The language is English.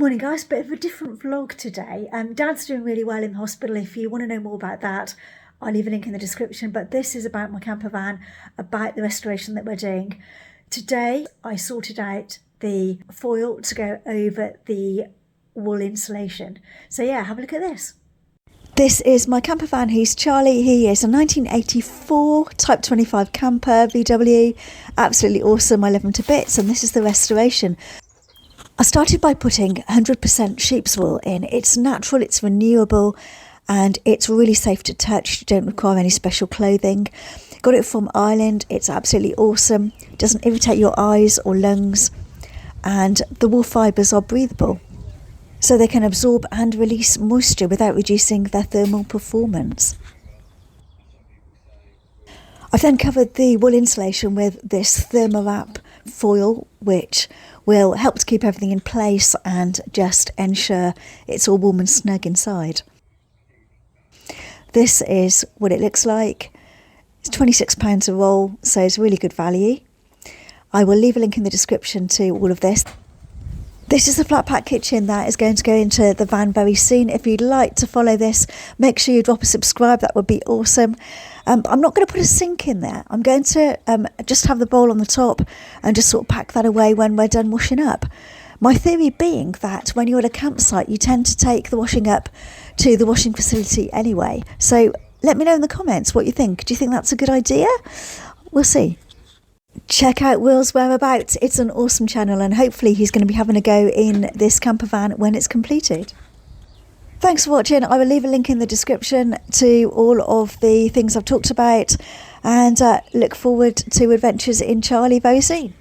Morning guys, bit of a different vlog today. Dad's doing really well in hospital. If you want to know more about that, I'll leave a link in the description, but this is about my camper van, about the restoration that we're doing. Today I sorted out the foil to go over the wool insulation. So yeah, have a look at this. This is my camper van. He's Charlie. He is a 1984 Type 25 camper VW. Absolutely awesome. I love him to bits. And this is the restoration. I started by putting 100% sheep's wool in. It's natural, it's renewable, and it's really safe to touch. You don't require any special clothing. Got it from Ireland. It's absolutely awesome. It doesn't irritate your eyes or lungs, and the wool fibres are breathable, so they can absorb and release moisture without reducing their thermal performance. I've then covered the wool insulation with this thermowrap foil, which will help to keep everything in place and just ensure it's all warm and snug inside. This is what it looks like. It's £26 a roll, so it's really good value. I will leave a link in the description to all of this. This is the flat pack kitchen that is going to go into the van very soon. If you'd like to follow this, make sure you drop a subscribe. That would be awesome. I'm not going to put a sink in there. I'm going to just have the bowl on the top and just sort of pack that away when we're done washing up. My theory being that when you're at a campsite, you tend to take the washing up to the washing facility anyway. So let me know in the comments what you think. Do you think that's a good idea? We'll see. Check out Will's whereabouts. It's an awesome channel, and hopefully he's going to be having a go in this camper van when it's completed. Thanks for watching. I will leave a link in the description to all of the things I've talked about, and look forward to adventures in Charlie very soon.